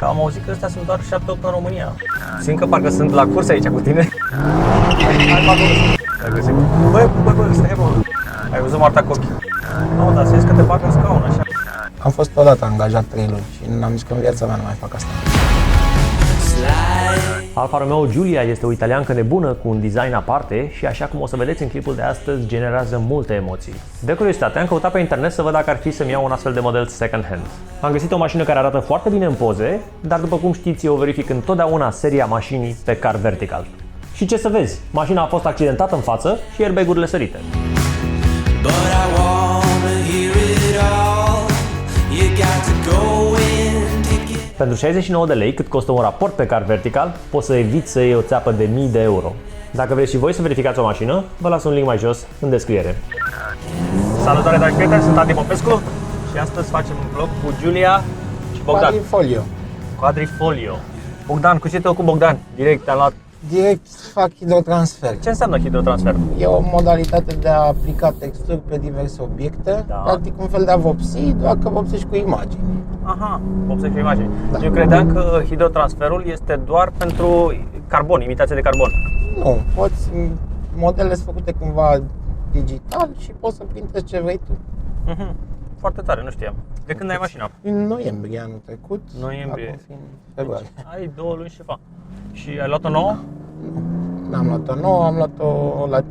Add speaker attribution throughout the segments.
Speaker 1: Am auzit că ăstea sunt doar 7-8 în România. Simt că parcă sunt la curs aici cu tine. Ai găsit? Băi, stai bă. Ai văzut moarta cu ochii? Nu, dar să zici că te fac în scaun, așa.
Speaker 2: Am fost odată angajat 3 luni și n-am zis că în viața mea nu mai fac asta.
Speaker 1: Alfa Romeo Giulia este o italiancă nebună cu un design aparte și, așa cum o să vedeți în clipul de astăzi, generează multe emoții. De curiozitate, am căutat pe internet să văd dacă ar fi să-mi iau un astfel de model second hand. Am găsit o mașină care arată foarte bine în poze, dar după cum știți, eu verific întotdeauna seria mașinii pe car vertical. Și ce să vezi, mașina a fost accidentată în față și airbag-urile sărite. Pentru 69 de lei, cât costă un raport pe car vertical, poți să eviți să iei o țeapă de mii de euro. Dacă vreți și voi să verificați o mașină, vă las un link mai jos în descriere. Salutare, dragi prieteni, sunt Adi Popescu și astăzi facem un vlog cu Giulia și Bogdan.
Speaker 2: Quadrifolio.
Speaker 1: Quadrifolio. Bogdan, cu ce te ocupi, Bogdan? Direct te-am luat.
Speaker 2: Direct fac hidrotransfer.
Speaker 1: Ce înseamnă hidrotransfer?
Speaker 2: E o modalitate de a aplica texturi pe diverse obiecte,
Speaker 1: Da.
Speaker 2: practic un fel de a vopsi, doar că vopsești cu imagini.
Speaker 1: Aha, vopsești cu imagini.
Speaker 2: Da.
Speaker 1: Eu credeam că hidrotransferul este doar pentru carbon, imitație de carbon.
Speaker 2: Nu, modele sunt făcute cumva digital și poți să printezi ce vrei tu.
Speaker 1: Foarte tare, nu știam. De când ai mașina?
Speaker 2: În noiembrie anul trecut,
Speaker 1: Noiembrie.
Speaker 2: acum fiind februarie.
Speaker 1: Ai 2 luni și ceva. Și ai luat-o nouă?
Speaker 2: N-am luat-o nouă, am luat-o la 50.000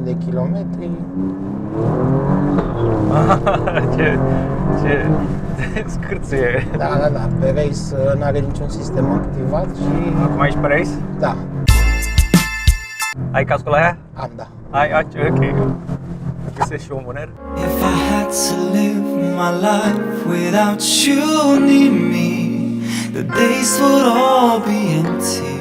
Speaker 2: de kilometri.
Speaker 1: ce scârție.
Speaker 2: Da, pe race n-are niciun sistem activat și...
Speaker 1: Acum ești pe race?
Speaker 2: Da,
Speaker 1: Ai cascul la ea?
Speaker 2: am, da.
Speaker 1: Ai, ok. Găsești și un mâner?
Speaker 3: If I had to live my life without you near me, the days would all be empty.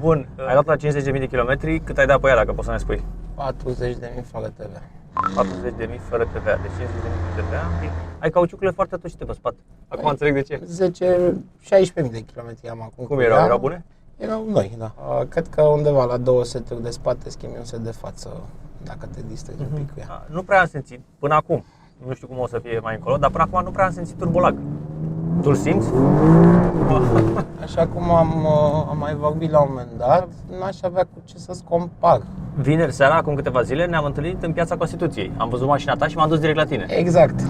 Speaker 1: Bun, ai luat la 50.000 de kilometri, cât ai dat pe ea, dacă poți să ne spui?
Speaker 2: 40.000 fără TVA.
Speaker 1: 40.000 fără TVA, deci 50.000 de TVA. Ai cauciucurile foarte toșite pe spate. Acum înțeleg de ce.
Speaker 2: 16.000 de kilometri am acum.
Speaker 1: Cum erau? Erau bune?
Speaker 2: Erau noi, da. Cred că undeva la 2 seturi de spate schimbi un set de față, dacă te distrezi un pic cu ea.
Speaker 1: Nu prea am simțit, până acum, nu știu cum o să fie mai încolo, dar până acum nu prea am simțit turbolag. Tu-l simți?
Speaker 2: Așa cum am mai vorbit la un moment dat, n-aș avea cu ce să-ți compar.
Speaker 1: Vineri seara, acum câteva zile, ne-am întâlnit în Piața Constituției. Am văzut mașina ta și m-am dus direct la tine.
Speaker 2: Exact.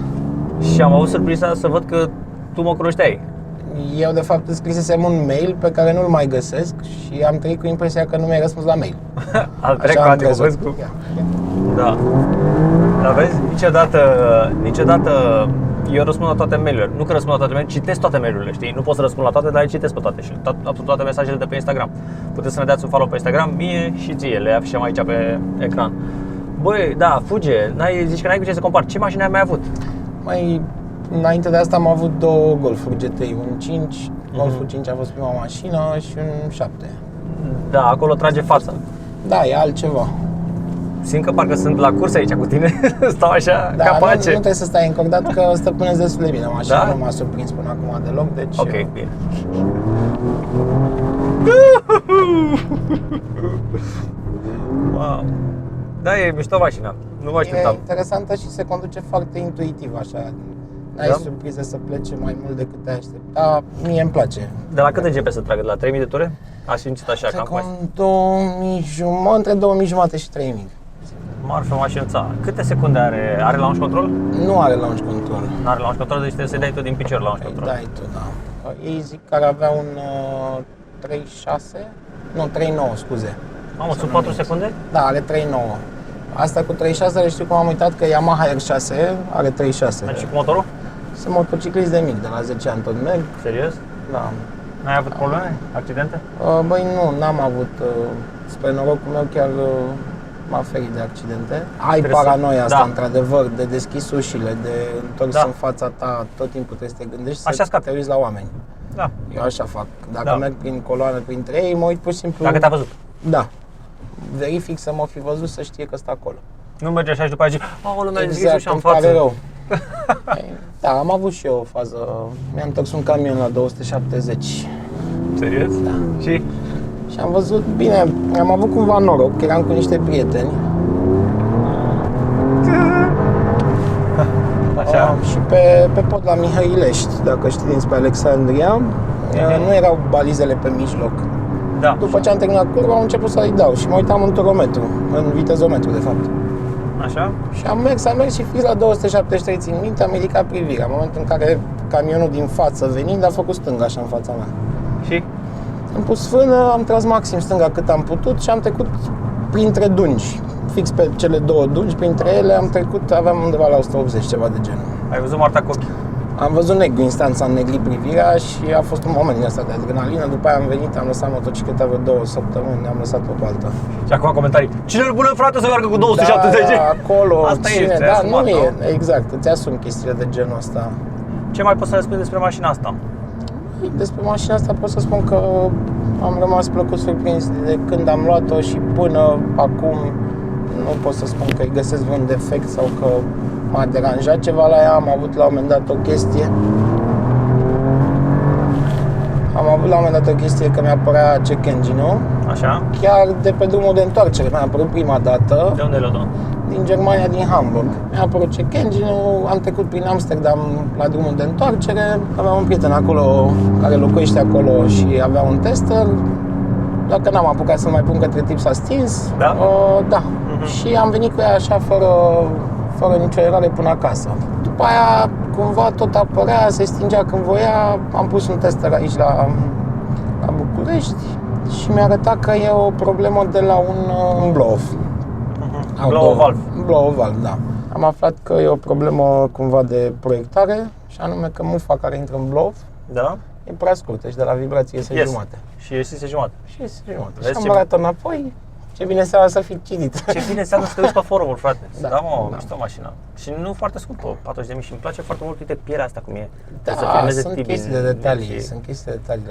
Speaker 1: Și am avut surpriza să văd că tu mă cunoșteai.
Speaker 2: Eu de fapt îți scrisesem un mail pe care nu-l mai găsesc și am trăit cu impresia că nu mi-ai răspuns la mail.
Speaker 1: Al trecut
Speaker 2: Așa am
Speaker 1: Adi
Speaker 2: crezut.
Speaker 1: Popescu.
Speaker 2: Ia.
Speaker 1: Da. Dar vezi, niciodată eu răspund la toate mail-urile. Nu că răspund la toate mail-urile, citesc toate mail-urile, știi? Nu pot să răspund la toate, dar le citesc pe toate și toate mesajele de pe Instagram. Puteți să ne dați un follow pe Instagram, mie și ție, le afișăm aici pe ecran. Băi, da, fuge, zici că n-ai cu ce să compari. Ce mașini ai mai avut?
Speaker 2: Mai înainte de asta am avut 2 Golfuri GTI, un 5, Golful 5 a fost prima mașină și un 7.
Speaker 1: Da, acolo trage fața.
Speaker 2: Da, e altceva.
Speaker 1: Simt că parcă sunt la curs aici cu tine, stau așa,
Speaker 2: Da,
Speaker 1: ca
Speaker 2: nu
Speaker 1: pace.
Speaker 2: trebuie să stai încordat că stăpânezi destul de bine mașina,
Speaker 1: Da?
Speaker 2: nu m-a surprins până acum deloc, deci...
Speaker 1: Ok, bine. Wow. Da, e mișto mașina, nu mă
Speaker 2: E
Speaker 1: așteptam.
Speaker 2: interesantă și se conduce foarte intuitiv, așa. N-ai surprize să plece mai mult decât te aștepta, mie îmi place.
Speaker 1: De la cât începe să tragă? De la 3000 de ture? Ați simțit așa,
Speaker 2: Cred
Speaker 1: cam
Speaker 2: că
Speaker 1: mai
Speaker 2: în 2000 jumătate, între 2000 jumate și 3000.
Speaker 1: marfă mașinuța. Câte secunde are? Are launch control?
Speaker 2: Nu are launch control.
Speaker 1: Nu are launch control, deci trebuie să-i dai tu din picior launch
Speaker 2: Îi
Speaker 1: control.
Speaker 2: dai tu, da. Ei zic că ar avea un 36, nu 39, scuze.
Speaker 1: Mamă, sub 4 secunde?
Speaker 2: Da, are 39. Asta cu 36, le știu cum am uitat că Yamaha R6 are 36.
Speaker 1: Și cu motorul?
Speaker 2: Sunt motociclist de mic, de la 10 ani tot merg.
Speaker 1: Serios?
Speaker 2: Da.
Speaker 1: N-ai avut probleme? Accidente?
Speaker 2: Băi, nu, n-am avut. Spre norocul meu chiar m-a ferit de accidente. Ai
Speaker 1: Trebuie
Speaker 2: paranoia asta,
Speaker 1: da.
Speaker 2: într-adevăr, de deschis ușile, de întors
Speaker 1: Da.
Speaker 2: în fața ta, tot timpul trebuie să te gândești
Speaker 1: Așa
Speaker 2: să
Speaker 1: scapi.
Speaker 2: te uiți la oameni.
Speaker 1: Da.
Speaker 2: Eu așa fac. Dacă
Speaker 1: Da.
Speaker 2: merg prin coloană printre ei, mă uit pur și simplu...
Speaker 1: Dacă te-a văzut.
Speaker 2: Da. Verific să mă fi văzut, să știe că stă acolo.
Speaker 1: Nu merge așa și după aceea zici, aoleu, mi-a zis
Speaker 2: Exact,
Speaker 1: ușa în
Speaker 2: îmi pare
Speaker 1: față.
Speaker 2: rău. Da, am avut și eu o fază. Mi-am întors un camion la 270.
Speaker 1: Serios?
Speaker 2: Da.
Speaker 1: Și?
Speaker 2: Și am văzut, bine, am avut cumva noroc, că eram cu niște prieteni.
Speaker 1: Așa?
Speaker 2: Și pe pod la Mihăilești, dacă știi, dinspre Alexandria. Nu erau balizele pe mijloc.
Speaker 1: Da.
Speaker 2: După ce am terminat curba, am început să-i dau și mă uitam în turometru, în vitezometru, de fapt.
Speaker 1: Așa?
Speaker 2: Și am mers și fix la 273, țin minte, am ridicat privirea. În momentul în care camionul din față venind a făcut stânga așa în fața mea.
Speaker 1: Și?
Speaker 2: Am pus frână, am tras maxim stânga cât am putut și am trecut printre dungi. Fix pe cele două dungi, printre ele am trecut, aveam undeva la 180, ceva de genul.
Speaker 1: Ai văzut moartea cu ochii?
Speaker 2: Am văzut negru, instanța am negrit privirea și a fost un moment din ăsta de adrenalină. După aia am venit, am lăsat motocicleta vreo 2 săptămâni, am lăsat-o pe alta.
Speaker 1: Și acum comentarii. Cine îl bună frate să meargă cu 270?
Speaker 2: Da, acolo,
Speaker 1: Asta
Speaker 2: cine,
Speaker 1: e,
Speaker 2: da,
Speaker 1: asumat,
Speaker 2: nu e, exact, îți asumi chestiile de genul ăsta.
Speaker 1: Ce mai poți să ne spui despre mașina asta?
Speaker 2: Despre mașina asta pot să spun că am rămas plăcut surprins de când am luat-o și până acum nu pot să spun că îi găsesc vreun defect sau că m-a deranjat ceva la ea. Am avut la un moment dat o chestie că mi-a apărea check engine-ul.
Speaker 1: Așa?
Speaker 2: Chiar de pe drumul de întoarcere mi-a apărut prima dată.
Speaker 1: De unde le-o dau?
Speaker 2: Din Germania, din Hamburg. Mi-a apărut check engine-ul, am trecut prin Amsterdam la drumul de întoarcere. Aveam un prieten acolo care locuiește acolo și avea un tester. Dacă n-am apucat să mai pun către tip, s-a stins.
Speaker 1: Da?
Speaker 2: Da. Și am venit cu ea așa fără nicio eroare până acasă. După aia, cumva tot apărea, se stingea când voia. Am pus un tester aici la București și mi-a arătat că e o problemă de la un blow-off. Blow-off valve, da. Am aflat că e o problemă cumva de proiectare și anume că mufa care intră în blow-off
Speaker 1: Da?
Speaker 2: e prea scurtă și de la vibrație iese jumate.
Speaker 1: Și iese jumătate.
Speaker 2: Și iese jumate.
Speaker 1: Vezi
Speaker 2: Și am
Speaker 1: ce-
Speaker 2: băgat-o înapoi. Ce bine seama să fi citit.
Speaker 1: Ce bine înseamnă să te uiți pe forumuri, frate.
Speaker 2: Da,
Speaker 1: Da, mă,
Speaker 2: da.
Speaker 1: mișto mașina. Și nu foarte scumpă, 40.000 și îmi place foarte mult, uite, pielea asta cum e.
Speaker 2: Da,
Speaker 1: Trebuie să filmeze
Speaker 2: sunt
Speaker 1: Tibi
Speaker 2: chestii de
Speaker 1: în-
Speaker 2: detalii,
Speaker 1: și-
Speaker 2: sunt chestii de detalii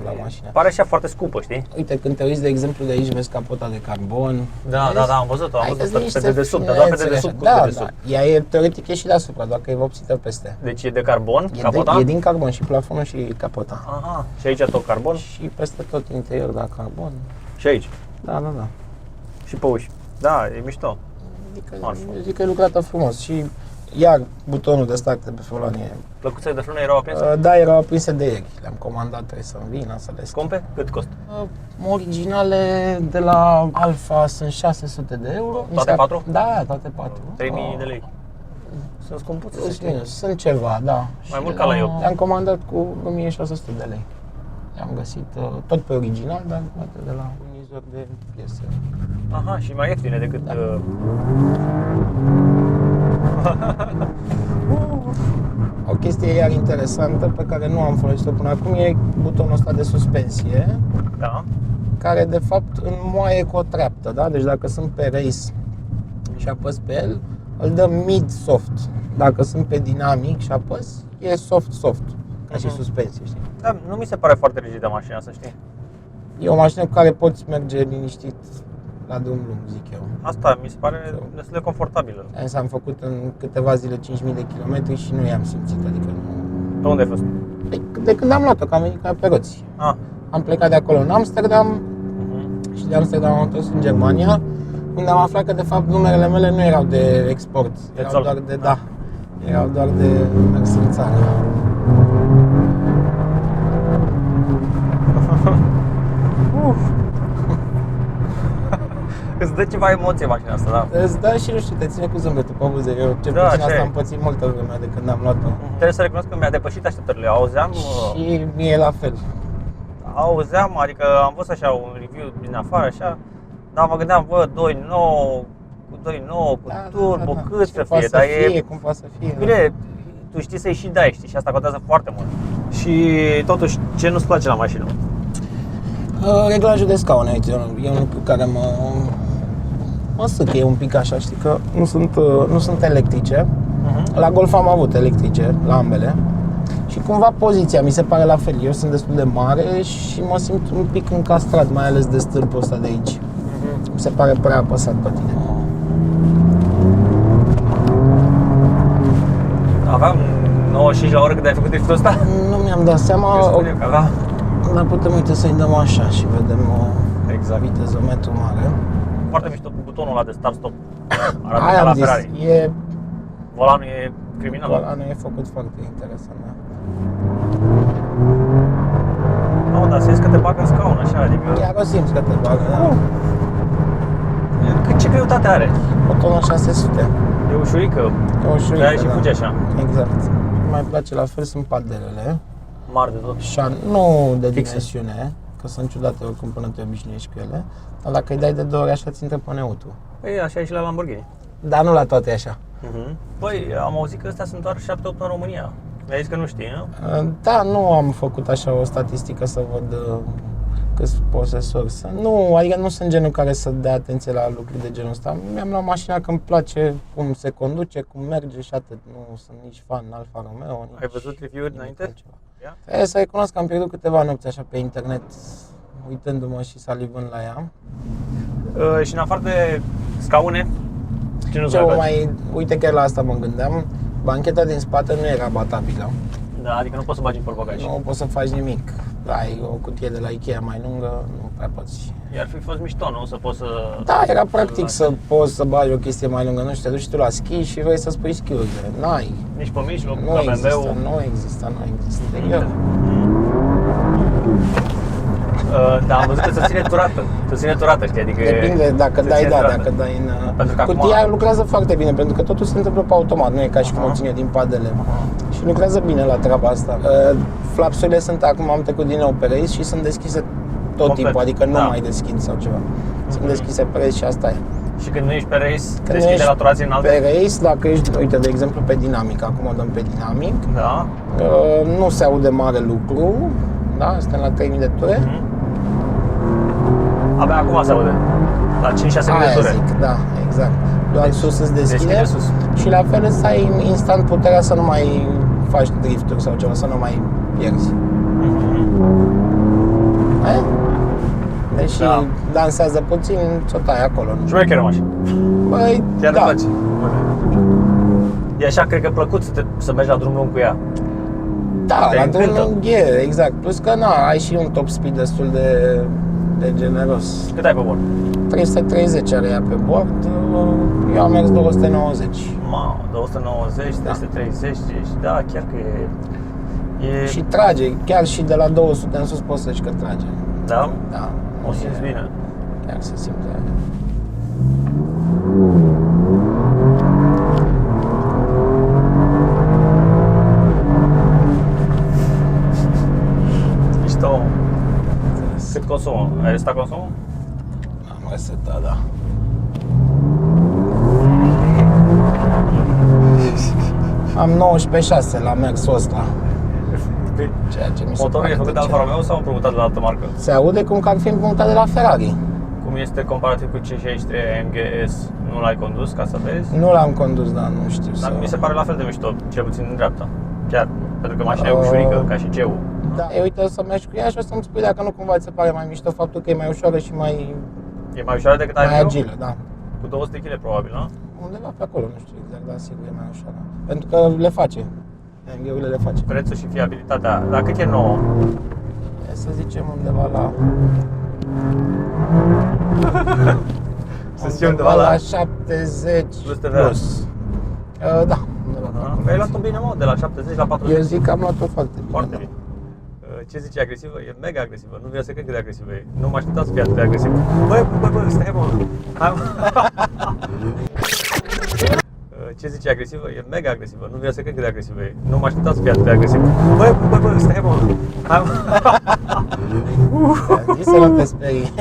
Speaker 2: la mașină.
Speaker 1: Pare și ea foarte scumpă, știi?
Speaker 2: Uite, când te uiți, de exemplu, de aici vezi capota de carbon.
Speaker 1: Da,
Speaker 2: vezi?
Speaker 1: da, da, am văzut-o, am
Speaker 2: Ai
Speaker 1: văzut
Speaker 2: văzut niște
Speaker 1: pe dedesubt, dar doar pe
Speaker 2: finețe
Speaker 1: dedesubt,
Speaker 2: așa.
Speaker 1: cu
Speaker 2: Da,
Speaker 1: dedesubt.
Speaker 2: da, ea e teoretic e și deasupra, doar că e vopsită peste.
Speaker 1: Deci e de carbon, capota?
Speaker 2: E din carbon și plafonul și capota.
Speaker 1: Aha, și aici tot carbon?
Speaker 2: Și peste tot interior, da, carbon.
Speaker 1: Și aici?
Speaker 2: Da, da, da.
Speaker 1: Și pe uși. Da, e mișto.
Speaker 2: Adică,
Speaker 1: Marfă.
Speaker 2: zic că e lucrată frumos și iar butonul de start de pe volan e...
Speaker 1: Plăcuțele de frână erau aprinse?
Speaker 2: Da, erau aprinse de ieri. Le-am comandat, trebuie să-mi vină, să le schimb.
Speaker 1: Scumpe? Cât costă?
Speaker 2: Originale de la Alfa sunt 600 de euro.
Speaker 1: Toate patru?
Speaker 2: Da, toate 4.
Speaker 1: 3.000 de lei. Sunt scumpuțe, să
Speaker 2: Plus
Speaker 1: știi.
Speaker 2: minus, sunt ceva, da.
Speaker 1: Mai
Speaker 2: Și
Speaker 1: mult ca la eu.
Speaker 2: Le-am comandat cu 1600 de lei. Le-am găsit tot pe original, dar poate de la furnizor de piese.
Speaker 1: Aha, și mai ieftine decât...
Speaker 2: Da. O chestie iar interesantă pe care nu am folosit-o până acum e butonul ăsta de suspensie,
Speaker 1: Da.
Speaker 2: care de fapt înmoaie cu o treaptă, da? Deci dacă sunt pe race și apăs pe el, îl dă mid-soft. Dacă sunt pe dinamic și apăs, e soft-soft, ca și suspensie, știi?
Speaker 1: Da, nu mi se pare foarte rigidă mașina, să știi.
Speaker 2: E o mașină cu care poți merge liniștit la drum lung, zic eu.
Speaker 1: Asta mi se pare destul de confortabilă.
Speaker 2: Însă am făcut în câteva zile 5.000 de kilometri și nu i-am simțit, adică nu...
Speaker 1: Pe unde ai fost?
Speaker 2: De când am luat-o, că am venit cu ea pe roți.
Speaker 1: Ah.
Speaker 2: Am plecat de acolo în Amsterdam și de Amsterdam am întors în Germania, unde am aflat că de fapt numerele mele nu erau de export, erau
Speaker 1: Zoll.
Speaker 2: doar de, da, erau doar de mers în țară.
Speaker 1: Îți dă ceva emoție mașina asta, da.
Speaker 2: Îți dă și, nu știu, te ține cu zâmbetul pe buze. Eu cel
Speaker 1: Da,
Speaker 2: puțin
Speaker 1: așa
Speaker 2: asta
Speaker 1: e.
Speaker 2: am pățit multă vreme de când am luat-o.
Speaker 1: Trebuie să recunosc că mi-a depășit așteptările.
Speaker 2: Și mie la fel.
Speaker 1: Auzeam, adică am văzut așa un review din afară, așa, dar mă gândeam, bă, 2.9, cu 2.9, cu turbo, cât
Speaker 2: Ce
Speaker 1: să
Speaker 2: poate
Speaker 1: fie, dar e...
Speaker 2: cum poate să fie.
Speaker 1: Bine, tu știi să-i și dai, știi, și asta contează foarte mult. Și totuși, ce nu-ți place la mașină?
Speaker 2: Reglajul de scaune, uite, e un lucru care mă sâcăie un pic așa, știi, că nu sunt electrice. La Golf am avut electrice, la ambele. Și cumva poziția mi se pare la fel. Eu sunt destul de mare și mă simt un pic încastrat, mai ales de stâlpul ăsta de aici. Mi se pare prea apăsat pe tine.
Speaker 1: Aveam 95 la oră când ai făcut driftul ăsta?
Speaker 2: Nu mi-am dat seama,
Speaker 1: Eu spun eu că avea.
Speaker 2: dar putem, uite, să-i dăm așa și vedem
Speaker 1: Exact.
Speaker 2: vitezometru mare.
Speaker 1: Foarte mișto butonul ăla de start-stop. Arată
Speaker 2: Aia
Speaker 1: ca la
Speaker 2: am zis,
Speaker 1: Ferrari.
Speaker 2: e
Speaker 1: Volanul e criminal.
Speaker 2: Volanul e făcut foarte interesant, da.
Speaker 1: Nu, dar simți că te bagă în scaun, așa, adică...
Speaker 2: Chiar o simți că te bagă, da.
Speaker 1: Ce greutate are?
Speaker 2: O tonă 600.
Speaker 1: E ușurică.
Speaker 2: E ușurică,
Speaker 1: De-aia și fuge așa.
Speaker 2: Exact. Mai place la fel sunt padelele.
Speaker 1: Mari de tot.
Speaker 2: Nu de
Speaker 1: Fixe.
Speaker 2: dimensiune, că sunt ciudate oricum până te obișnuiești cu ele. Dar dacă îi dai de 2 ori așa, ți intră pe neutru.
Speaker 1: Păi așa e și la Lamborghini.
Speaker 2: Dar nu la toate e așa.
Speaker 1: Păi, am auzit că astea sunt doar 7-8 în România. Mi-ai zis că nu știi, nu?
Speaker 2: Da, nu am făcut așa o statistică să văd câți posesori sunt. Nu, adică nu sunt genul care să dea atenție la lucruri de genul ăsta. Mi-am luat mașina că îmi place cum se conduce, cum merge și atât. Nu sunt nici fan Alfa Romeo. Nici
Speaker 1: Ai văzut review-uri înainte?
Speaker 2: altceva. Trebuie să recunosc că am pierdut câteva nopți așa pe internet, uitându-mă și salivând la ea.
Speaker 1: Și în afară de scaune, ce nu-ți
Speaker 2: Ce
Speaker 1: mai place?
Speaker 2: mai, uite, chiar la asta mă gândeam, bancheta din spate nu era batabilă.
Speaker 1: Da, adică nu poți să bagi în portbagaj.
Speaker 2: Nu poți să faci nimic. Ai o cutie de la Ikea mai lungă, nu prea poți.
Speaker 1: Iar fi fost mișto, nu? Să poți să...
Speaker 2: Da, era practic să poți să bagi o chestie mai lungă, nu știu, te duci tu la schi și vrei să spui schiurile. N-ai.
Speaker 1: Nici pe mijloc,
Speaker 2: Nu
Speaker 1: ca
Speaker 2: există,
Speaker 1: BMW-ul.
Speaker 2: nu există.
Speaker 1: Da, am văzut că se ține turată. Se ține turată, știi? Adică
Speaker 2: Depinde dacă
Speaker 1: se
Speaker 2: dai,
Speaker 1: ține
Speaker 2: da,
Speaker 1: turată.
Speaker 2: dacă dai în...
Speaker 1: Pentru că
Speaker 2: Cutia
Speaker 1: acum-
Speaker 2: lucrează foarte bine, pentru că totul se întâmplă pe automat, nu e ca și cum o ține din padele. Și lucrează bine la treaba asta. Flapsurile sunt, acum am trecut din nou pe race și sunt deschise tot
Speaker 1: Complet,
Speaker 2: timpul, adică nu
Speaker 1: da.
Speaker 2: mai deschid sau ceva. Sunt deschise pe race și asta e.
Speaker 1: Și când nu ești pe race,
Speaker 2: Când
Speaker 1: deschide
Speaker 2: ești
Speaker 1: la turație în alte.
Speaker 2: Pe race, dacă ești, uite, de exemplu, pe dinamic, acum o dăm pe dinamic,
Speaker 1: Da.
Speaker 2: nu se aude mare lucru, da? Suntem la 3000 de ture.
Speaker 1: Abia acum se aude. La 5-6 mii de
Speaker 2: Aia
Speaker 1: ture.
Speaker 2: zic, da, exact. Doar sus îți deschide,
Speaker 1: deschide sus.
Speaker 2: și la fel să ai instant puterea să nu mai faci drifturi sau ceva, să nu mai pierzi. Deși
Speaker 1: Da.
Speaker 2: dansează puțin, ți-o tai acolo. Nu?
Speaker 1: Șmecheră mașină.
Speaker 2: Băi,
Speaker 1: Chiar
Speaker 2: da.
Speaker 1: îmi place. E așa, cred că plăcut să mergi la drum lung cu ea.
Speaker 2: Da,
Speaker 1: Te
Speaker 2: la
Speaker 1: încântă.
Speaker 2: drum lung e, exact. Plus că na, ai și un top speed destul de generos.
Speaker 1: Cât ai pe bord?
Speaker 2: 330 are ea pe bord, eu am mers 290.
Speaker 1: Mamă, 290, 330, da, chiar că e...
Speaker 2: Și trage, chiar și de la 200 în sus poți să zici că trage.
Speaker 1: Da?
Speaker 2: Da,
Speaker 1: O simți bine.
Speaker 2: chiar se simte.
Speaker 1: Mișto. Cât consumă? Ai restat consumul?
Speaker 2: Am resetat, da. Am 19,6 la mersul ăsta. Ceea ce mi se
Speaker 1: Motorul
Speaker 2: pare
Speaker 1: e făcut de
Speaker 2: decent.
Speaker 1: Alfa Romeo sau împrumutat de la altă marcă?
Speaker 2: Se aude cum că ar fi împrumutat de la Ferrari.
Speaker 1: Cum este comparativ cu 563 AMG S? Nu l-ai condus ca să vezi?
Speaker 2: Nu l-am condus, dar nu știu
Speaker 1: Dar
Speaker 2: să...
Speaker 1: mi se pare la fel de mișto, cel puțin în dreapta. Chiar, pentru că mașina e ușurică, ca și CEU.
Speaker 2: Da, e, uite, o să mergi cu ea și o să-mi spui dacă nu cumva ți se pare mai mișto faptul că e mai ușoară și mai
Speaker 1: E mai ușoară decât
Speaker 2: mai
Speaker 1: AMG-ul?
Speaker 2: agilă, da.
Speaker 1: Cu 200 kg probabil, nu?
Speaker 2: Undeva pe acolo, nu știu exact, dar sigur e mai ușoară. Pentru că le face. AMG-urile le face.
Speaker 1: Prețul și fiabilitatea. Dar cât e nouă?
Speaker 2: Hai să zicem undeva la...
Speaker 1: Să zicem undeva la...
Speaker 2: 70
Speaker 1: Plus TVA.
Speaker 2: plus. Da, undeva pe acolo.
Speaker 1: Ai luat-o bine, mă, de la 70 la 40.
Speaker 2: Eu zic că am luat-o foarte bine.
Speaker 1: Foarte
Speaker 2: da.
Speaker 1: bine. Ce zice agresivă? E mega agresivă. Nu vine să cred cât de agresivă e. Nu mă așteptam să fie atât de agresivă. Băi, stai mă. Hai, mă. Ce zice agresivă? E mega agresivă. Nu vine să cred cât de agresivă e. Nu mă așteptam să fie atât de agresivă. Băi, stai mă. Hai, mă.
Speaker 2: Zi să nu te sperii.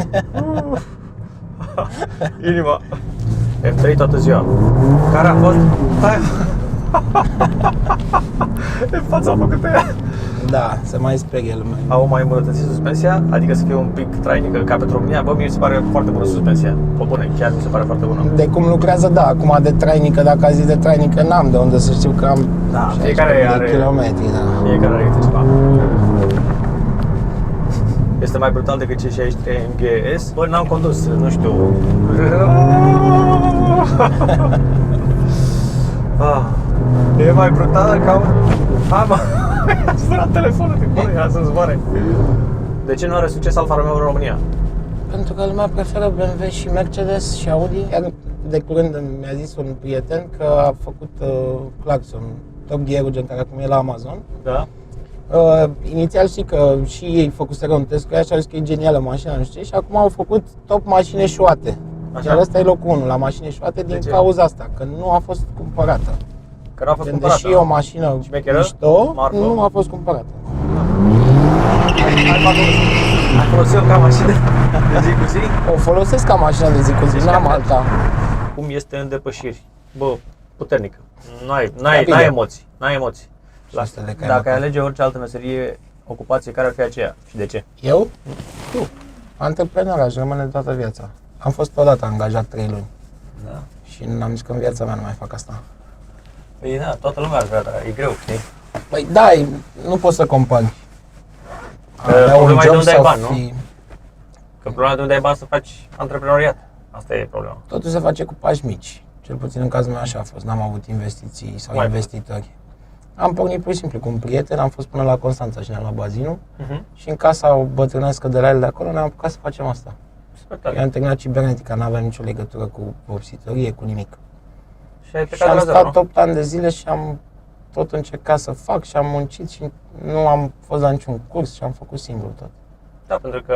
Speaker 1: Inima. F3 toată ziua. Care a fost? Hai. E fața făcută ea.
Speaker 2: Da, se mai sperie lumea.
Speaker 1: Au mai îmbunătățit suspensia, adică să fie un pic trainică ca pentru România. Bă, mi se pare foarte bună suspensia. Pe bune, chiar mi se pare foarte bună.
Speaker 2: De cum lucrează, da, acum de trainică, dacă a zis de trainică, n-am de unde să știu că am
Speaker 1: Da,
Speaker 2: 16
Speaker 1: fiecare are-
Speaker 2: de kilometri, da.
Speaker 1: Fiecare are câte ceva. Este mai brutal decât cei 63 AMG S. Bă, n-am condus, nu știu. E mai brutal ca un... Hai, mă! A zburat telefonul din până, ia să zboare. De ce nu are succes Alfa Romeo în România?
Speaker 2: Pentru că lumea preferă BMW și Mercedes și Audi. Iar de curând mi-a zis un prieten că a făcut Clarkson, Top Gear-ul, gen care acum e la Amazon.
Speaker 1: Da.
Speaker 2: Inițial știi că și ei făcuseră un test cu ea și au zis că e genială mașina, nu știu ce, și acum au făcut top mașini eșuate.
Speaker 1: Așa.
Speaker 2: Iar ăsta e locul 1 la mașini eșuate din
Speaker 1: ce?
Speaker 2: cauza asta, că nu a fost cumpărată.
Speaker 1: Că n-a fost
Speaker 2: Gen,
Speaker 1: cumpărată.
Speaker 2: deși e o mașină
Speaker 1: Șmecheră?
Speaker 2: mișto,
Speaker 1: Marfă?
Speaker 2: nu a fost cumpărată.
Speaker 1: Ai folosit-o ca mașină de zi cu zi?
Speaker 2: O folosesc ca mașină de zi cu zi, n-am alta.
Speaker 1: Cum este în depășiri? Bă, puternică.
Speaker 2: Rapidă.
Speaker 1: N-ai emoții. N-ai emoții.
Speaker 2: Sustele că ai
Speaker 1: Dacă ai
Speaker 2: măcar.
Speaker 1: alege orice altă meserie, ocupație, care ar fi aceea și de ce?
Speaker 2: Eu? Nu. Antreprenor aș rămâne toată viața. Am fost odată angajat 3 luni
Speaker 1: Da.
Speaker 2: și n-am zis că în viața mea nu mai fac asta.
Speaker 1: Păi da, toată lumea ar vrea, dar e greu, știi?
Speaker 2: Păi da, nu poți să compari.
Speaker 1: Problema e de unde ai bani, nu? Că problema de unde ai bani să faci antreprenoriat. Asta e problema.
Speaker 2: Totul se face cu pași mici. Cel puțin în cazul meu așa a fost. N-am avut investiții sau
Speaker 1: Mai
Speaker 2: investitori. Am pornit pur și simplu cu un prieten, am fost până la Constanța și ne-am luat bazinul.
Speaker 1: Mhm.
Speaker 2: Și în casa bătrânească de la el de acolo ne-am apucat să facem asta.
Speaker 1: Super
Speaker 2: Eu
Speaker 1: tare.
Speaker 2: am terminat cibernetica, n-aveam nicio legătură cu vopsitorie, cu nimic.
Speaker 1: Și ai
Speaker 2: Și
Speaker 1: plecat
Speaker 2: am
Speaker 1: de la zero,
Speaker 2: stat
Speaker 1: nu?
Speaker 2: 8 ani de zile și am tot încercat să fac și am muncit și nu am fost la niciun curs și am făcut singur tot.
Speaker 1: Da, pentru că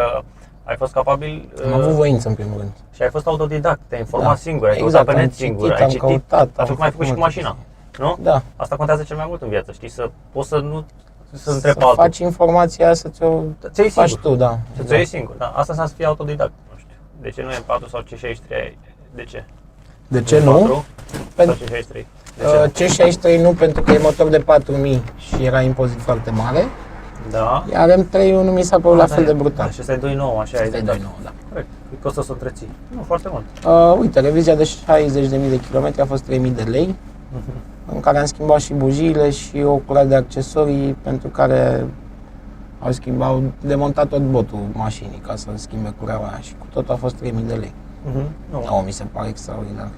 Speaker 1: ai fost capabil
Speaker 2: Am avut voință în primul rând.
Speaker 1: și ai fost autodidact, te-ai informat
Speaker 2: Da.
Speaker 1: singur, ai
Speaker 2: Exact,
Speaker 1: căutat pe
Speaker 2: am
Speaker 1: net singur,
Speaker 2: citit,
Speaker 1: ai
Speaker 2: am
Speaker 1: citit,
Speaker 2: căutat,
Speaker 1: așa
Speaker 2: am
Speaker 1: cum ai făcut și cu
Speaker 2: făcut
Speaker 1: mașina, nu?
Speaker 2: Da.
Speaker 1: Asta contează cel mai mult în viață, știi, să poți să nu să întrebi pe
Speaker 2: Să
Speaker 1: altul.
Speaker 2: faci informația să ți-o
Speaker 1: Ți-o iei
Speaker 2: faci
Speaker 1: singur.
Speaker 2: tu, da.
Speaker 1: Să-ți o iei singur, da. Asta înseamnă să fii autodidact, nu știu. De ce nu M4 sau C63? De ce?
Speaker 2: De ce nu?
Speaker 1: M4 sau
Speaker 2: Pentru
Speaker 1: C63? De ce?
Speaker 2: C63 nu, pentru că e motor de 4000 și era impozit foarte mare.
Speaker 1: Da.
Speaker 2: Iar M3 nu mi s-a părut la fel de brutal.
Speaker 1: Și ăsta e 2.9, așa ai
Speaker 2: Asta e
Speaker 1: zis.
Speaker 2: 2.9, da.
Speaker 1: Corect. Cât costă să o întreții? Nu, foarte mult.
Speaker 2: Uite, revizia de 60.000 de kilometri a fost 3.000 de lei, în care am schimbat și bujiile și o curat de accesorii pentru care au demontat tot botul mașinii ca să schimbe cureaua aia și cu tot a fost 3.000 de lei.
Speaker 1: Nu.
Speaker 2: Nu, mi se pare extraordinar.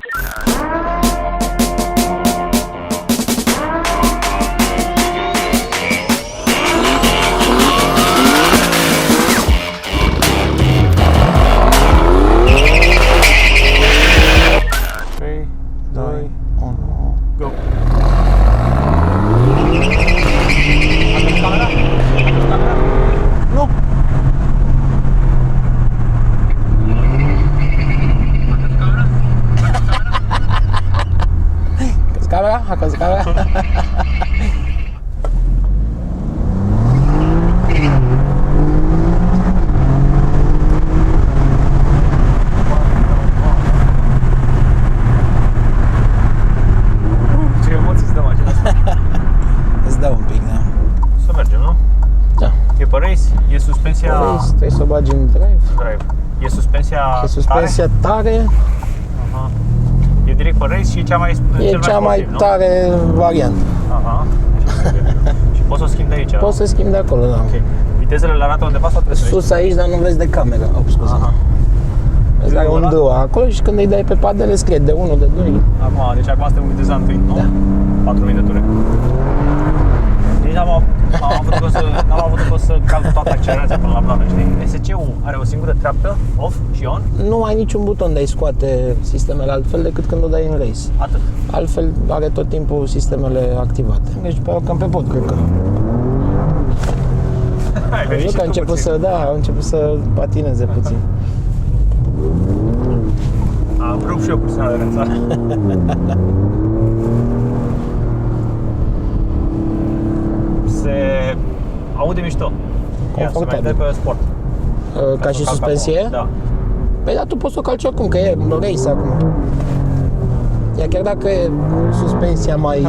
Speaker 1: Trei,
Speaker 2: 2, 1...
Speaker 1: go.
Speaker 2: Nu! Căzi camera? A căzut camera?
Speaker 1: Ce emoții îți dă mașina asta?
Speaker 2: Îți dau un pic, da.
Speaker 1: Să mergem, nu?
Speaker 2: Da.
Speaker 1: E pe race, e suspensia
Speaker 2: Trebuie să o bagi în drive.
Speaker 1: drive. E suspensia
Speaker 2: E suspensia tare,
Speaker 1: tare? Aha. E direct pe race și e cea mai
Speaker 2: e
Speaker 1: cel
Speaker 2: cea mai
Speaker 1: sportiv, nu?
Speaker 2: tare variantă.
Speaker 1: Aha. Și poți să o schimbi de aici.
Speaker 2: Poți să schimbi de acolo, da.
Speaker 1: Ok. Vitezele le arată undeva sau trebuie să
Speaker 2: Sus aici, dar nu vezi de cameră. Oh, scuze.
Speaker 1: Aha.
Speaker 2: Vezi, are un
Speaker 1: ăla?
Speaker 2: D acolo și când îi dai pe padele scrie de 1, de 2.
Speaker 1: Acum, deci acum suntem în viteza întâi, nu?
Speaker 2: Da.
Speaker 1: 4 minuturi. Deci n-am avut încât să calc toată accelerația până la plană, știi? SC-ul are o singură treaptă, off și on,
Speaker 2: Nu ai niciun buton de a-i scoate sistemele altfel decât când o dai în race.
Speaker 1: atât.
Speaker 2: Altfel are tot timpul sistemele activate. Deci pe cam pe pod, cred că.
Speaker 1: Hai,
Speaker 2: Văzut că a început a început să patineze puțin.
Speaker 1: Am rupt și eu puțin de rențare. Se aude mișto. Ia să mai
Speaker 2: Confortabil.
Speaker 1: dai pe sport.
Speaker 2: Ca și
Speaker 1: să o calc
Speaker 2: suspensie?
Speaker 1: acum. Da.
Speaker 2: Păi da, tu poți să o calci oricum, că e race acum. Ea chiar dacă e suspensia mai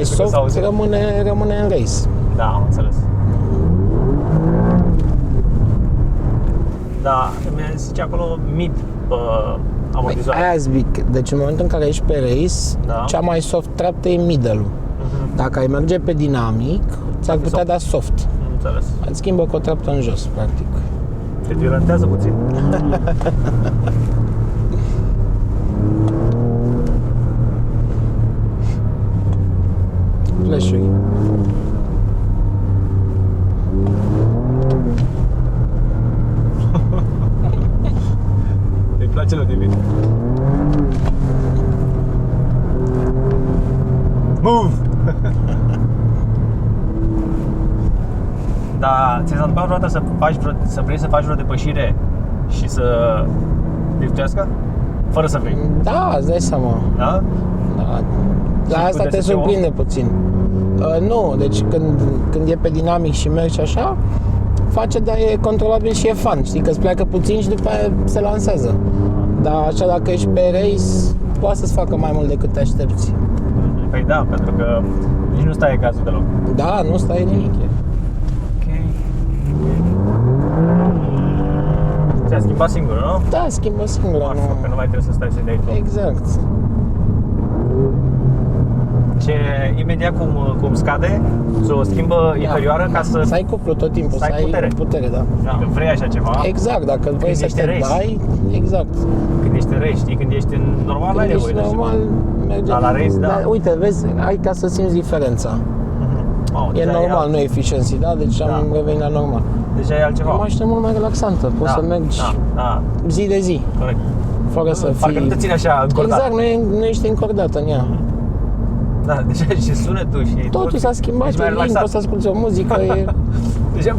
Speaker 1: să
Speaker 2: soft,
Speaker 1: auzi.
Speaker 2: rămâne în race.
Speaker 1: Da, am înțeles. Da, mi-a zis acolo mid pe amortizoare.
Speaker 2: Aia zic, deci în momentul în care ești pe race,
Speaker 1: Da.
Speaker 2: cea mai soft treaptă e middle-ul. Dacă ai merge pe dinamic, ți-ar putea
Speaker 1: soft.
Speaker 2: da soft.
Speaker 1: Am înțeles.
Speaker 2: Îți schimbă cu o treaptă în jos, practic.
Speaker 1: Te violentează puțin.
Speaker 2: Flash-uri.
Speaker 1: Dar ți s-a întâmplat vreodată să vrei să faci vreo depășire și să liftească? Fără să vrei.
Speaker 2: Da, îți dai seama.
Speaker 1: Da?
Speaker 2: Da. La asta
Speaker 1: puteți
Speaker 2: te
Speaker 1: să te
Speaker 2: surprinde puțin. Nu, deci când e pe dinamic și mergi așa, face, dar e controlabil și e fun. Știi că îți pleacă puțin și după aia se lansează. Dar așa dacă ești pe race, poate să-ți facă mai mult decât te aștepți.
Speaker 1: Păi da, pentru că nici nu stai cazul deloc.
Speaker 2: Da, nu stai nimic.
Speaker 1: Ok. Ți-a schimbat singur, nu?
Speaker 2: Da, schimbă singură,
Speaker 1: Marfă, că
Speaker 2: nu.
Speaker 1: nu mai trebuie să stai să dai tot.
Speaker 2: Exact.
Speaker 1: Ce imediat cum scade, o schimbă inferioară ca să...
Speaker 2: ai cuplu tot timpul,
Speaker 1: să ai putere.
Speaker 2: da.
Speaker 1: Dacă vrei așa ceva,
Speaker 2: Exact, dacă vrei să
Speaker 1: ești
Speaker 2: te
Speaker 1: race.
Speaker 2: dai, exact.
Speaker 1: când ești în race, știi, când ești în normal, ai
Speaker 2: Când
Speaker 1: nevoie
Speaker 2: ești
Speaker 1: de
Speaker 2: normal, merge.
Speaker 1: Dar la race, da.
Speaker 2: Dar, uite, vezi, ai ca să simți diferența.
Speaker 1: Mamă,
Speaker 2: E
Speaker 1: deja
Speaker 2: normal,
Speaker 1: alt.
Speaker 2: nu efficiency, da? Deci am revenit la normal.
Speaker 1: Deja e altceva.
Speaker 2: E o mașină mult mai relaxantă, poți să mergi
Speaker 1: Da,
Speaker 2: zi de zi,
Speaker 1: corect.
Speaker 2: fără să
Speaker 1: Parcă
Speaker 2: fii...
Speaker 1: nu te ține așa încordat.
Speaker 2: Exact, nu ești încordat în ea.
Speaker 1: Da, deja și sunetul și
Speaker 2: Totul s-a schimbat,
Speaker 1: ești mai
Speaker 2: e lin,
Speaker 1: relaxat.
Speaker 2: poți să asculti o muzică, e...
Speaker 1: Deja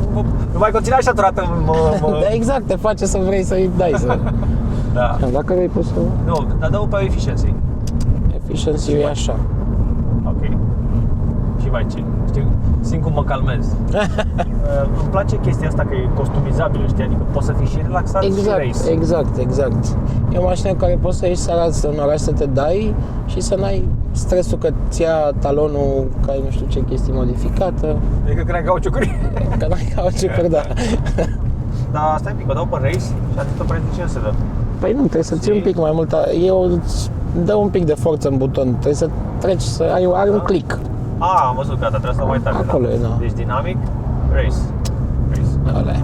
Speaker 1: nu mai conține așa toată
Speaker 2: Da, exact, te face să vrei să-i dai să...
Speaker 1: Da.
Speaker 2: Dacă vrei poți să...
Speaker 1: Nu, dar dă-o pe efficiency.
Speaker 2: Efficiency e așa.
Speaker 1: Ok. Și mai chill. Știi, simt cum mă calmez. Îmi place chestia asta că e customizabilă, știi? Adică poți să fii și relaxat și race.
Speaker 2: Exact. E o mașină cu care poți să ieși seara în oraș să te dai și să n-ai stresul că ți ia talonul care nu știu ce chestie modificată,
Speaker 1: Adică când ai cauciucuri.
Speaker 2: că n-ai cauciucuri, da.
Speaker 1: Dar stai un pic, o dau pe race și atât prețul ce se dă.
Speaker 2: Păi nu, trebuie să ții un pic mai mult, dă un pic de forță în buton, trebuie să treci, să are un click.
Speaker 1: Am văzut, gata, trebuie să mai tare.
Speaker 2: Acolo e, da.
Speaker 1: Deci dinamic, race.
Speaker 2: Alea.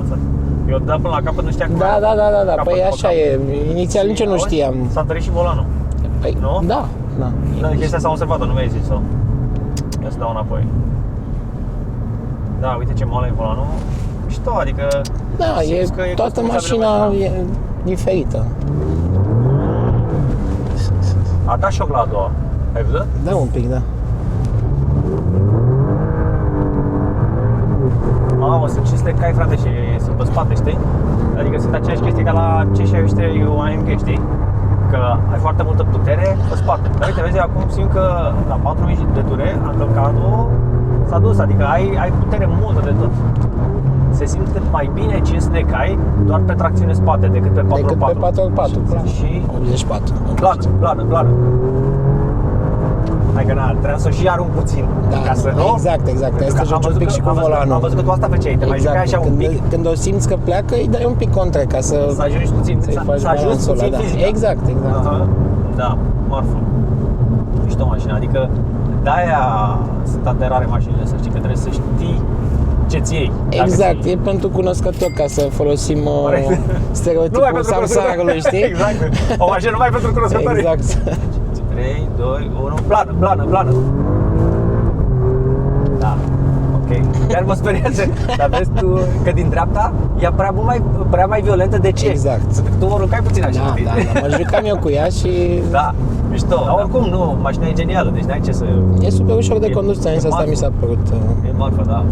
Speaker 1: Eu dau până la capăt, nu știam cum
Speaker 2: Da,
Speaker 1: capăt
Speaker 2: păi
Speaker 1: după
Speaker 2: așa
Speaker 1: capăt.
Speaker 2: e, inițial nici eu nu
Speaker 1: Auzi?
Speaker 2: știam.
Speaker 1: S-a întărit și volanul.
Speaker 2: Păi,
Speaker 1: Nu?
Speaker 2: Da.
Speaker 1: Da, chestia s-a observat-o, nu mi-ai zis-o. Ia să dau înapoi. Da, uite ce moale e volanul. Mișto, adică...
Speaker 2: Da,
Speaker 1: simți că
Speaker 2: toată
Speaker 1: customizabilă
Speaker 2: mașina e diferită.
Speaker 1: A dat șoc la a doua. Ai văzut?
Speaker 2: Da, un pic, da.
Speaker 1: Mamă, sunt 500 cai, frate, și sunt pe spate, știi? Adică sunt aceeași chestie ca la C63 AMG, știi? Că ai foarte multă putere pe spate. Dar uite, vezi, acum simt că la 4000 de ture am călcat-o, s-a dus, adică ai putere multă de tot. Se simte mai bine 500 de cai doar pe tracțiune spate decât pe 4x4.
Speaker 2: Decât pe 4x4, clar.
Speaker 1: Și
Speaker 2: 84.
Speaker 1: plană. Hai că trebuia să o și arunc puțin, ca să nu...
Speaker 2: Exact, trebuie să te joci un pic și cu
Speaker 1: Am
Speaker 2: volanul.
Speaker 1: văzut că tu asta făceai, te mai jucai așa un pic.
Speaker 2: Când o simți că pleacă, îi dai un pic contra ca să
Speaker 1: ajungi puțin,
Speaker 2: faci
Speaker 1: să ajuți
Speaker 2: balansul ăla,
Speaker 1: puțin
Speaker 2: da.
Speaker 1: fizica.
Speaker 2: Exact.
Speaker 1: Aha. Da, marfă. Mișto mașina, adică de-aia sunt atât de rare mașinile, să știi că trebuie să știi ce-ți iei.
Speaker 2: Exact, e pentru cunoscători ca să folosim stereotipul samsarului, știi?
Speaker 1: Exact, o mașină numai pentru cunoscători.
Speaker 2: Exact.
Speaker 1: 3, 2, 1, plană. Da, ok. Chiar mă speriază, dar vezi tu că din dreapta e prea mai violentă, de ce?
Speaker 2: Exact.
Speaker 1: Tu o rucai puțin așa, știi?
Speaker 2: Da, mă jucam eu cu ea și
Speaker 1: Da, mișto. Dar oricum, nu, mașina e genială, deci n-ai ce să...
Speaker 2: e super ușor de condus, asta
Speaker 1: marfă.
Speaker 2: mi s-a părut.
Speaker 1: E marfă, da.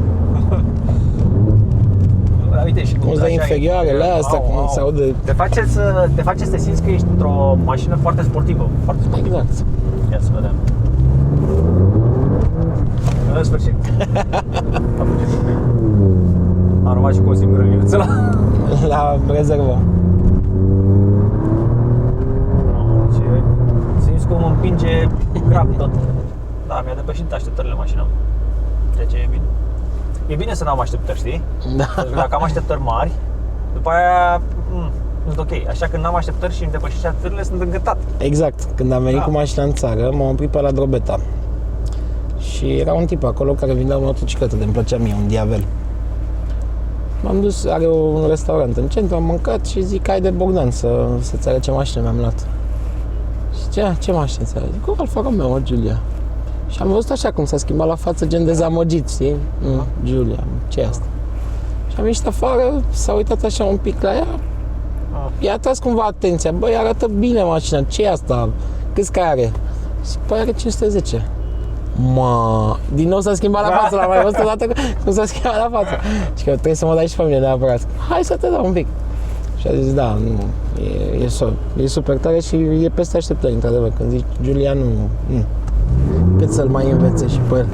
Speaker 1: Uite, și cum
Speaker 2: Cum dă
Speaker 1: așa
Speaker 2: inferioarele astea, cum se aude.
Speaker 1: Te face să simți că ești într-o mașină foarte sportivă. Foarte sportivă.
Speaker 2: Exact.
Speaker 1: Ia să vedem. În sfârșit. Am rămas și cu o singură liniuță
Speaker 2: La rezervă.
Speaker 1: Simți cum împinge grav tot. Da, mi-a depășit așteptările mașina. Deci e bine. E bine să n-am așteptări, știi?
Speaker 2: Da.
Speaker 1: Pentru că dacă am așteptări mari, după aia sunt ok. Așa când n-am așteptări și îmi depășește așteptările, sunt îngătat.
Speaker 2: Exact. Când am venit cu mașina în țară, m-am oprit pe la Drobeta. Și era un tip acolo care vindea o motocicletă, de-mi plăcea mie, un Diavel. M-am dus, are un restaurant în centru, am mâncat și zic, hai de Bogdan să-ți arăt ce mașină mi-am luat. Și ce mașină ți-a arăt? Zic, o Alfa Romeo, Giulia. Și am văzut așa cum s-a schimbat la față, gen dezamăgit, știi? Giulia, ce e asta? Și am ieșit afară, s-a uitat așa un pic la ea, i-a atras cumva atenția, băi, arată bine mașina, ce e asta? Câți cai are? Zic, păi are 510. Din nou s-a schimbat la față, l-am mai văzut odată cum s-a schimbat la față. Și că trebuie să mă dai și pe mine neapărat. Hai să te dau un pic. Și a zis, da, nu, e super tare și e peste așteptări, într-adevăr. Când zici, Giulian, nu. Cât să-l mai învețe și pe el.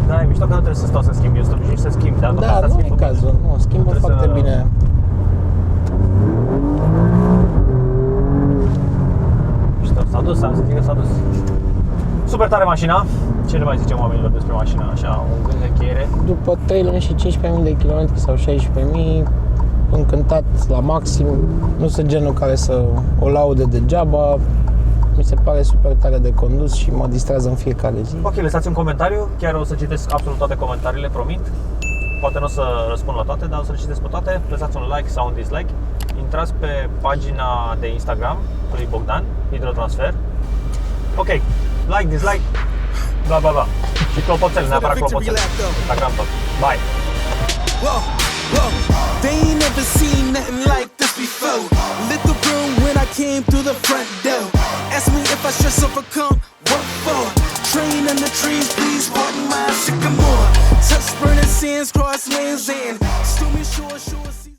Speaker 1: Da, e mișto că nu trebuie să stau să schimb, eu sunt obișnuit să schimb, dar
Speaker 2: Da, nu e cazul, nu, schimbă foarte bine.
Speaker 1: S-a dus, am zis că s-a dus. Super tare mașina. Ce le mai zicem oamenilor despre mașina? Așa, un gând de încheiere.
Speaker 2: După 3 luni și 15.000 de kilometri sau 16.000, încântat la maxim. Nu sunt genul care să o laude degeaba. Mi se pare super tare de condus și mă distrează în fiecare zi.
Speaker 1: Ok, lăsați un comentariu, chiar o să citesc absolut toate comentariile, promit. Poate nu o să răspund la toate, dar o să le citesc pe toate. Lăsați un like sau un dislike. Intrați pe pagina de Instagram lui Bogdan, Hidrotransfer. Ok, like, dislike, bla bla bla. Și clopoțel, neapărat clopoțel. Instagram tot. Bye!
Speaker 4: Whoa, whoa, they ain't never seen nothing like this before. Lit the room when I came through the front door. Ask me if I stress overcome, what for? Train under trees, please pardon my sycamore. Touch burning sands, cross lands and stormy shore.